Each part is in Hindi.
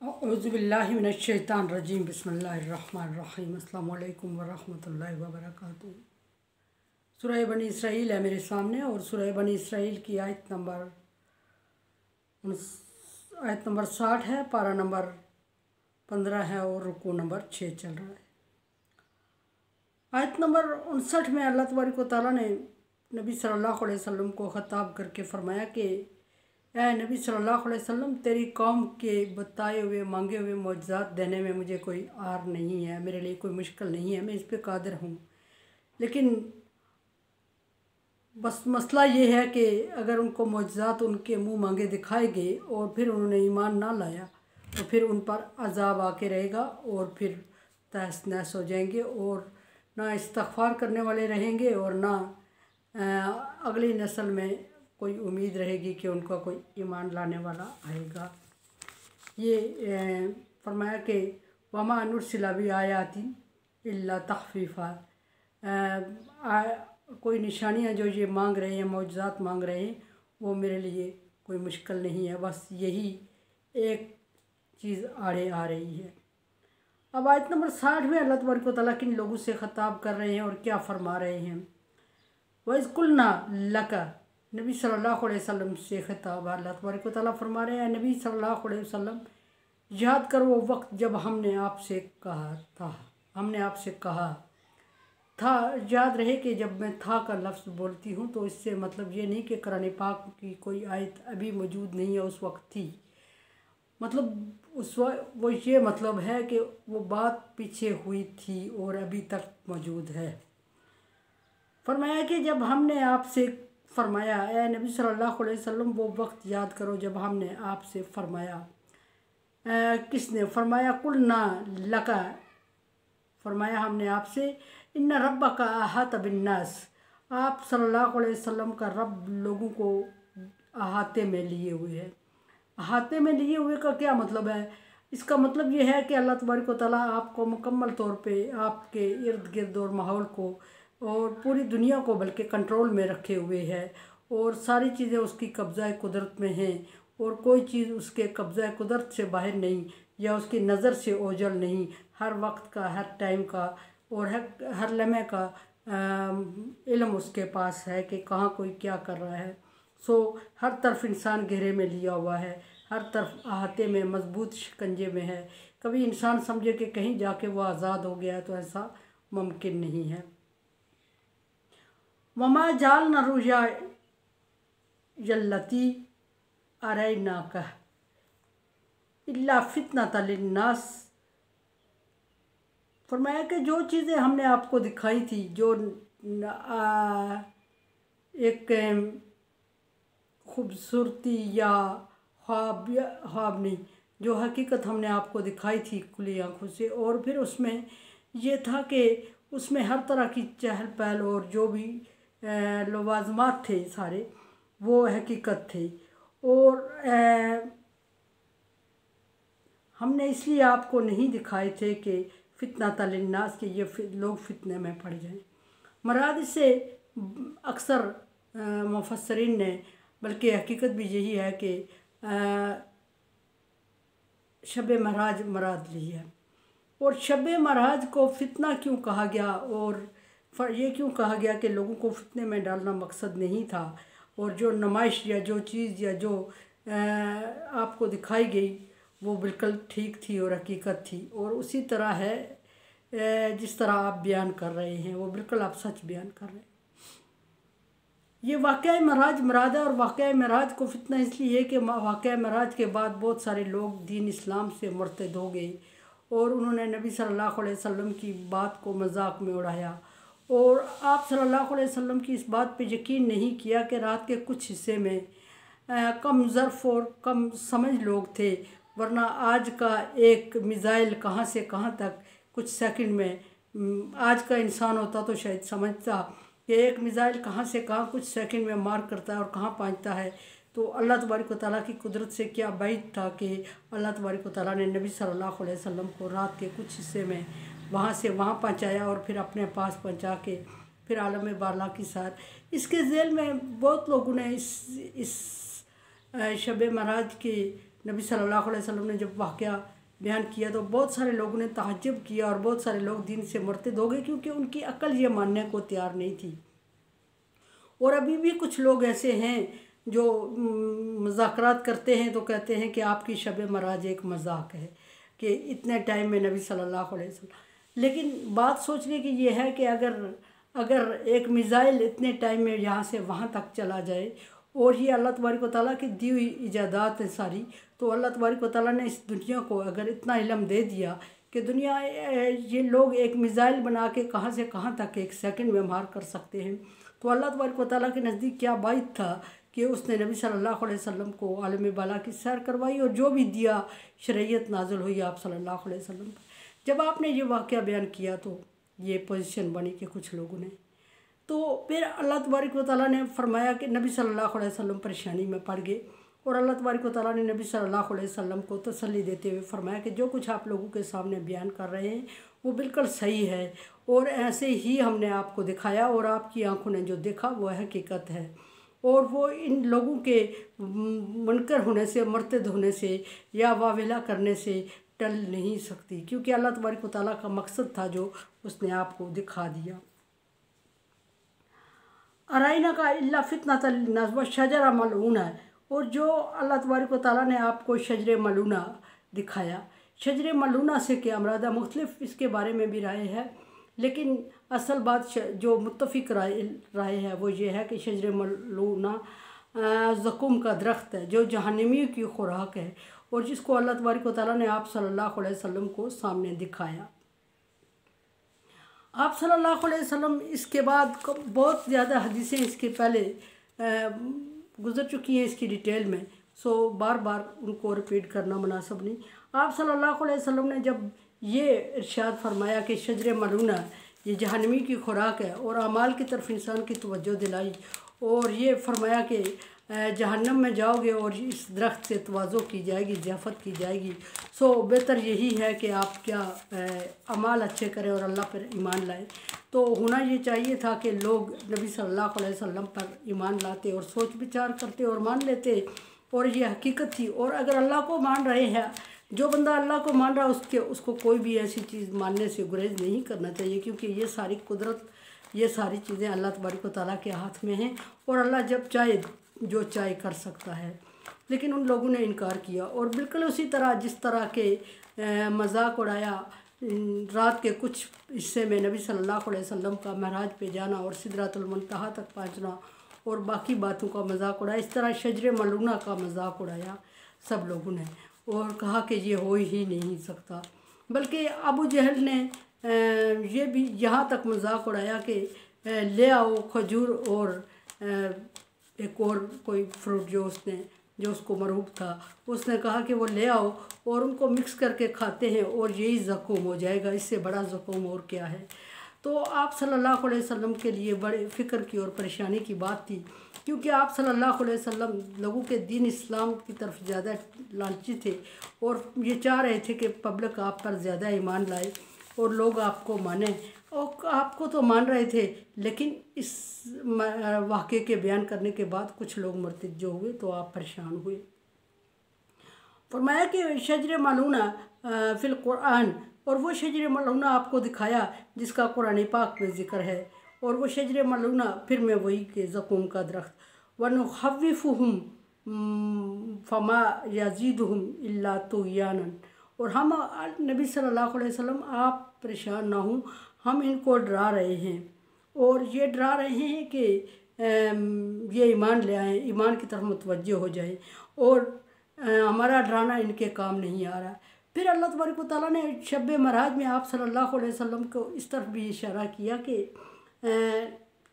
औज़ुबिल्लाहि मिनश्शैतानिर्रजीम बिस्मिल्लाहिर्रहमानिर्रहीम अस्सलामु अलैकुम वरहमतुल्लाहि वबरकातुहू। सूरह बनी इसराइल है मेरे सामने और सूरह बनी इसराइल की आयत नंबर 60 है, पारा नंबर 15 है और रुकू नंबर 6 चल रहा है। आयत नंबर 59 में अल्लाह तबारक व तआला ने नबी सल्लल्लाहु अलैहि वसल्लम को ख़िताब करके फ़रमाया कि ऐ नबी सल्लल्लाहु अलैहि वसल्लम, तेरी कौम के बताए हुए मांगे हुए मौजज़ात देने में मुझे कोई आर नहीं है, मेरे लिए कोई मुश्किल नहीं है, मैं इस पे कादिर हूँ। लेकिन बस मसला ये है कि अगर उनको मौजज़ात उनके मुंह मांगे दिखाए गए और फिर उन्होंने ईमान ना लाया तो फिर उन पर अजाब आके रहेगा और फिर तहस नहस हो जाएंगे और ना इस्तग़फ़ार करने वाले रहेंगे और ना अगली नस्ल में कोई उम्मीद रहेगी कि उनका कोई ईमान लाने वाला आएगा। ये फरमाया कि वमा नुरसिला बि आयाती इल्ला तख़फ़ीफ़ा, कोई निशानियाँ जो ये मांग रहे हैं, मौजज़ात मांग रहे हैं, वो मेरे लिए कोई मुश्किल नहीं है, बस यही एक चीज़ आड़े आ रही है। अब आयत नंबर 60 में अल्लाह तबारक व तआला किन लोगों से ख़िताब कर रहे हैं और क्या फरमा रहे हैं। वइज़ कुल्ना लका, नबी सल्लल्लाहु अलैहि वसल्लम से ख़िताब अल्लाह तबारक व तआला फरमा रहे हैं, नबी सल्लल्लाहु अलैहि वसल्लम, याद करो वो वक्त जब हमने आपसे कहा था। याद रहे कि जब मैं था का लफ्ज़ बोलती हूँ तो इससे मतलब ये नहीं कि कुरान पाक की कोई आयत अभी मौजूद नहीं है, उस वक्त थी। मतलब उस वक्त वो ये मतलब है कि वो बात पीछे हुई थी और अभी तक मौजूद है। फरमाया कि जब हमने आपसे फरमाया, ए नबी सल्लल्लाहु अलैहि वसल्लम, वो वक्त याद करो जब हमने आपसे फरमाया। किसने फरमाया? कुल्ना लका, फरमाया हमने आपसे, इन्ना रब्बका अहाता बिन्नास, आप सल्लल्लाहु अलैहि वसल्लम का रब लोगों को अहाते में लिए हुए है। अहाते में लिए हुए का क्या मतलब है? इसका मतलब ये है कि अल्लाह तबारक व तआला आपको मुकम्मल तौर पे आपके इर्द गिर्द और माहौल को और पूरी दुनिया को बल्कि कंट्रोल में रखे हुए है और सारी चीज़ें उसकी कब्ज़ा कुदरत में हैं और कोई चीज़ उसके कब्ज़ा कुदरत से बाहर नहीं या उसकी नज़र से ओझल नहीं। हर वक्त का, हर टाइम का और हर लम्हे का इल्म उसके पास है कि कहाँ कोई क्या कर रहा है। सो हर तरफ इंसान घेरे में लिया हुआ है, हर तरफ अहाते में, मजबूत शिकंजे में है। कभी इंसान समझे कि कहीं जाके वो आज़ाद हो गया है तो ऐसा मुमकिन नहीं है। वमा जाल न रुया यल्लती अरैनाका इल्ला फितनतल लिन्नास, फरमाया कि जो चीज़ें हमने आपको दिखाई थी, जो एक खूबसूरती या ख्वाब नहीं, जो हकीकत हमने आपको दिखाई थी खुली आँखों से, और फिर उसमें ये था कि उसमें हर तरह की चहल पहल और जो भी लवाज़मात थे सारे वो हकीकत थे। और हमने इसलिए आपको नहीं दिखाए थे कि फितनतल लिन्नास, के ये लोग फितने में पड़ जाएं। मराद इससे अक्सर मुफस्सरीन ने, बल्कि हकीकत भी यही है कि शब महराज मराद ली है। और शब महराज को फितना क्यों कहा गया और ये क्यों कहा गया कि लोगों को फितने में डालना मकसद नहीं था, और जो नुमाइश या जो चीज़ या जो आपको दिखाई गई वो बिल्कुल ठीक थी और हकीकत थी, और उसी तरह है जिस तरह आप बयान कर रहे हैं वो बिल्कुल आप सच बयान कर रहे हैं। ये वाक़या महराज मराद है, और वाक़या महराज को फितना इसलिए है कि वाक़या महराज के बाद बहुत सारे लोग दीन इस्लाम से मुर्तद हो गए और उन्होंने नबी सल्लल्लाहु अलैहि वसल्लम की बात को मजाक में उड़ाया और आप सल्लल्लाहु अलैहि वसल्लम की इस बात पे यकीन नहीं किया कि रात के कुछ हिस्से में कम ज़र्फ़ और कम समझ लोग थे, वरना आज का एक मिज़ाइल कहाँ से कहाँ तक कुछ सेकंड में, आज का इंसान होता तो शायद समझता कि एक मिज़ाइल कहाँ से कहाँ कुछ सेकंड में मार करता है और कहाँ पहुँचता है। तो अल्लाह तबारक व तआला की कुदरत से क्या बैत था कि अल्लाह तबारक व तआला ने नबी सल्लल्लाहु अलैहि वसल्लम को रात के कुछ हिस्से में वहाँ से वहाँ पहुँचाया और फिर अपने पास पहुँचा के फिर आलम बारला की सार। इसके ज़ेल में बहुत लोगों ने इस शब महराज के नबी सल्लल्लाहु अलैहि वसल्लम ने जब वाक़या बयान किया तो बहुत सारे लोगों ने तहज्जुब किया और बहुत सारे लोग दीन से मुर्तद हो गए, क्योंकि उनकी अक्ल ये मानने को तैयार नहीं थी। और अभी भी कुछ लोग ऐसे हैं जो मज़ाकरात करते हैं तो कहते हैं कि आपकी शब मराज एक मजाक है कि इतने टाइम में नबी सल्लल्लाहु अलैहि वसल्लम। लेकिन बात सोचने की ये है कि अगर एक मिज़ाइल इतने टाइम में यहाँ से वहाँ तक चला जाए और ये अल्लाह तबारक व तआला की दी हुई इजादात है सारी, तो अल्लाह तबारक व तआला ने इस दुनिया को अगर इतना इल्म दे दिया कि दुनिया ये लोग एक मिज़ाइल बना के कहाँ से कहाँ तक एक सेकंड में मार कर सकते हैं, तो अल्लाह तबारक व तआला के नज़दीक क्या बात था कि उसने नबी सल्लल्लाहु अलैहि वसल्लम को आलम बाला की सैर करवाई और जो भी दिया शरीयत नाज़िल हुई आप सल्लल्लाहु अलैहि वसल्लम पर। जब आपने ये वाक़या बयान किया तो ये पोजीशन बनी कि कुछ लोगों ने, तो फिर अल्लाह तबारक व तआला ने फरमाया कि नबी सल्लल्लाहु अलैहि वसल्लम परेशानी में पड़ गए और अल्लाह तबारक व तआला ने नबी सल्लल्लाहु अलैहि वसल्लम को तसल्ली देते हुए फरमाया कि जो कुछ आप लोगों के सामने बयान कर रहे हैं वो बिल्कुल सही है और ऐसे ही हमने आपको दिखाया और आपकी आंखों ने जो देखा वो हकीकत है और वो इन लोगों के मुनकर होने से, मुर्तद होने से या वाविला करने से टल नहीं सकती, क्योंकि अल्लाह तबारक व तआला का मकसद था जो उसने आपको दिखा दिया। अराइना का इल्ला फितनतल लिन्नास व शजरा मलऊना, और जो अल्लाह तबारक व तआला ने आपको शजर मलूना दिखाया। शजर मलूना से क्या मुराद है, मुख्तलिफ इसके बारे में भी राय है, लेकिन असल बात जो मुत्तफ़िक राय है वो ये है कि शजर मलूना ज़क़ूम का दरख्त है जो जहन्नमियों की खुराक है और जिसको अल्लाह तबारक व तआला ने आप सल्लल्लाहु अलैहि वसल्लम को सामने दिखाया। आप सल्लल्लाहु अलैहि वसल्लम इसके बाद बहुत ज़्यादा हदीसें इसके पहले गुज़र चुकी हैं इसकी डिटेल में, सो बार बार उनको रिपीट करना मुनासिब नहीं। आप सल्लल्लाहु अलैहि वसल्लम ने जब ये इरशाद फरमाया कि शजर मलूना ये जहन्नमी की खुराक है और अमाल की तरफ इंसान की तवज्जो दिलाई और ये फरमाया कि जहन्नम में जाओगे और इस दरख्त से तवाज़ो की जाएगी, ज़ियाफ़त की जाएगी, सो बेहतर यही है कि आप क्या अमाल अच्छे करें और अल्लाह पर ईमान लाएं। तो होना ये चाहिए था कि लोग नबी सल्लल्लाहु अलैहि वसल्लम पर ईमान लाते और सोच विचार करते और मान लेते और ये हकीकत थी। और अगर अल्लाह को मान रहे हैं, जो बंदा अल्लाह को मान रहा है उसको कोई भी ऐसी चीज़ मानने से गुरेज नहीं करना चाहिए, क्योंकि ये सारी कुदरत, ये सारी चीज़ें अल्लाह तबारक व तआला के हाथ में हैं और अल्लाह जब चाहे जो चाहे कर सकता है। लेकिन उन लोगों ने इनकार किया और बिल्कुल उसी तरह जिस तरह के मजाक उड़ाया रात के कुछ हिस्से में नबी सल्लल्लाहु अलैहि वसल्लम का महराज पे जाना और सिदरतुल मुंतहा तक पहुँचना और बाकी बातों का मजाक उड़ाया, इस तरह शजर मलूना का मजाक उड़ाया सब लोगों ने और कहा कि ये हो ही नहीं सकता। बल्कि अबू जहल ने ये भी यहाँ तक मजाक उड़ाया कि ले आओ खजूर और एक और कोई फ्रूट जो उसको मरूब था, उसने कहा कि वो ले आओ और उनको मिक्स करके खाते हैं और यही ज़क़ूम हो जाएगा, इससे बड़ा ज़क़ूम और क्या है। तो आप सल्लल्लाहु अलैहि वसल्लम के लिए बड़े फ़िक्र की और परेशानी की बात थी, क्योंकि आप सल्लल्लाहु अलैहि वसल्लम लोगों के दीन इस्लाम की तरफ ज़्यादा लालची थे और ये चाह रहे थे कि पब्लिक आप पर ज़्यादा ईमान लाए और लोग आपको माने, और आपको तो मान रहे थे, लेकिन इस वाक़े के बयान करने के बाद कुछ लोग मुर्तद जो हुए तो आप परेशान हुए। फरमाया कि शजर मलूना फिल कुरान, और वो शजर मलूना आपको दिखाया जिसका कुरान पाक में ज़िक्र है, और वो शजर मलूना फिर मैं वही के ज़क़ूम का दरख्त वनुख़व्विफ़ुहुम फमा यज़ीदुहुम इल्ला तुग़यानन, और हम नबी सल्लल्लाहु अलैहि वसल्लम आप परेशान ना हों, हम इनको डरा रहे हैं और ये डरा रहे हैं कि ये ईमान ले आएँ, ईमान की तरफ मुतवज्जो हो जाए और हमारा डराना इनके काम नहीं आ रहा। फिर अल्लाह तबारक व तआला ने शब महराज में आप सल्लल्लाहु अलैहि वसल्लम को इस तरफ भी इशारा किया कि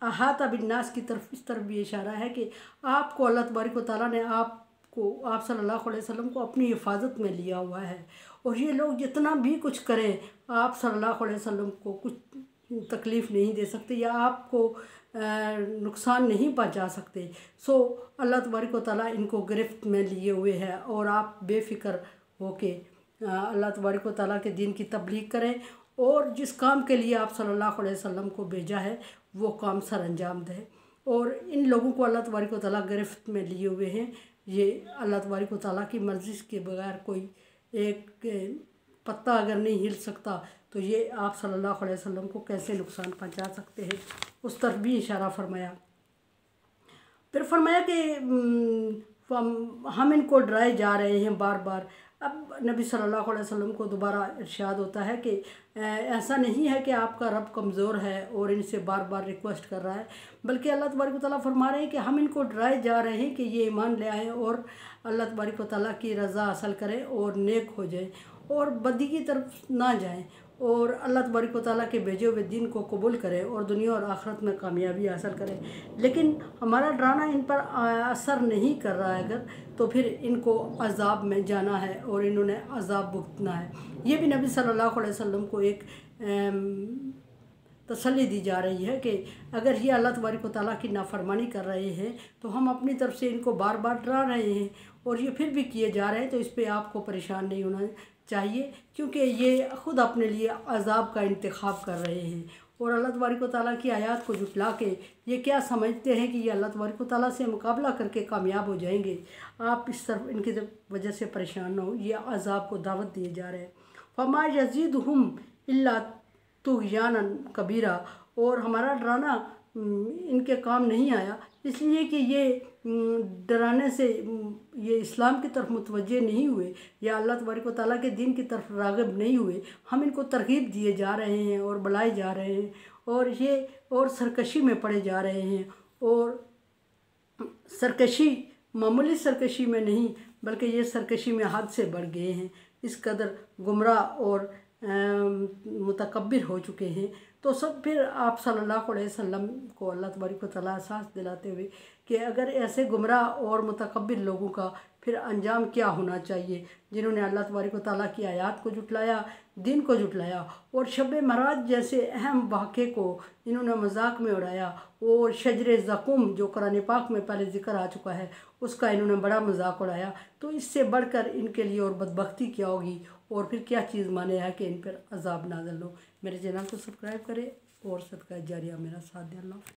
अहाता बिन्नास की तरफ, इस तरफ भी इशारा है कि आपको अल्लाह तबारक व तआला ने आप सल्लल्लाहु अलैहि वसल्लम को अपनी हिफाजत में लिया हुआ है और ये लोग जितना भी कुछ करें आप सल्लल्लाहु अलैहि वसल्लम को कुछ तकलीफ़ नहीं दे सकते या आपको नुकसान नहीं पहुंचा सकते। सो अल्लाह तबारक व तआला इनको गिरफ्त में लिए हुए है और आप बेफ़िक्र होके अल्लाह तबारक व तआला के दीन की तबलीग करें और जिस काम के लिए आप सल्लल्लाहु अलैहि वसल्लम को भेजा है वो काम सर अंजाम दें। और इन लोगों को अल्लाह तबारक व तआला गिरफ्त में लिए हुए हैं, ये अल्लाह तबारक व तआला की मर्ज़ी के बगैर कोई एक पत्ता अगर नहीं हिल सकता तो ये आप सल्लल्लाहु अलैहि वसल्लम को कैसे नुकसान पहुंचा सकते हैं, उस तरफ भी इशारा फरमाया। फिर फरमाया कि हम इनको डराए जा रहे हैं बार बार। अब नबी सल्लल्लाहु अलैहि वसल्लम को दोबारा इरशाद होता है कि ऐसा नहीं है कि आपका रब कमज़ोर है और इनसे बार बार रिक्वेस्ट कर रहा है, बल्कि अल्लाह तबारक व तआला फरमा रहे हैं कि हम इनको डराए जा रहे हैं कि ये ईमान ले आएँ और अल्लाह तबारक व तआला की रज़ा हासिल करें और नेक हो जाए और बदी की तरफ ना जाएं और अल्लाह तबारक व तआला के भेजे हुए दीन को कबूल करें और दुनिया और आखिरत में कामयाबी हासिल करें। लेकिन हमारा डराना इन पर असर नहीं कर रहा है अगर, तो फिर इनको अज़ाब में जाना है और इन्होंने अज़ाब भुगतना है। ये भी नबी सल्लल्लाहु अलैहि वसल्लम को एक तसल्ली दी जा रही है कि अगर ये अल्लाह तबारक व तआला की नाफरमानी कर रहे हैं तो हम अपनी तरफ से इनको बार बार डरा रहे हैं और ये फिर भी किए जा रहे हैं, तो इस पर आपको परेशान नहीं होना चाहिए, क्योंकि ये ख़ुद अपने लिए अज़ाब का इंतखाब कर रहे हैं और अल्लाह तबारक व तआला की आयत को जुटला के ये क्या समझते हैं कि ये अल्लाह तबारक व तआला से मुकाबला करके कामयाब हो जाएंगे। आप इस तरफ इनकी वजह से परेशान ना हो, ये अज़ाब को दावत दिए जा रहे हैं। फमा यज़ीदुहुम इल्ला तुग़यानन कबीरा, और हमारा डराना इनके काम नहीं आया इसलिए कि ये डराने से ये इस्लाम की तरफ मुतवज्जे नहीं हुए या अल्लाह तबारक व तआला के दीन की तरफ राग़िब नहीं हुए। हम इनको तरग़ीब दिए जा रहे हैं और बुलाए जा रहे हैं और ये और सरकशी में पड़े जा रहे हैं, और सरकशी मामूली सरकशी में नहीं बल्कि ये सरकशी में हद से बढ़ गए हैं, इस कदर गुमराह और मुतकब्बिर हो चुके हैं। तो सब फिर आप सल्लल्लाहु अलैहि वसल्लम को अल्लाह तबारक व तआला एहसास दिलाते हुए कि अगर ऐसे गुमराह और मुतकब्बिर लोगों का फिर अंजाम क्या होना चाहिए, जिन्होंने अल्लाह तबारक व तआला की आयत को जुटलाया, दीन को जुटलाया और शब मराज जैसे अहम वाक़े को इन्होंने मजाक में उड़ाया और शजर ज़क़ूम जो कुरान पाक में पहले ज़िक्र आ चुका है उसका इन्होंने बड़ा मजाक उड़ाया। तो इससे बढ़कर इनके लिए और बदबख्ती क्या होगी और फिर क्या चीज़ माने है कि इन पर अज़ाब नाज़िल हो। मेरे चैनल को सब्सक्राइब करें और सदका जारिया मेरा साथ दें। अल्लाह।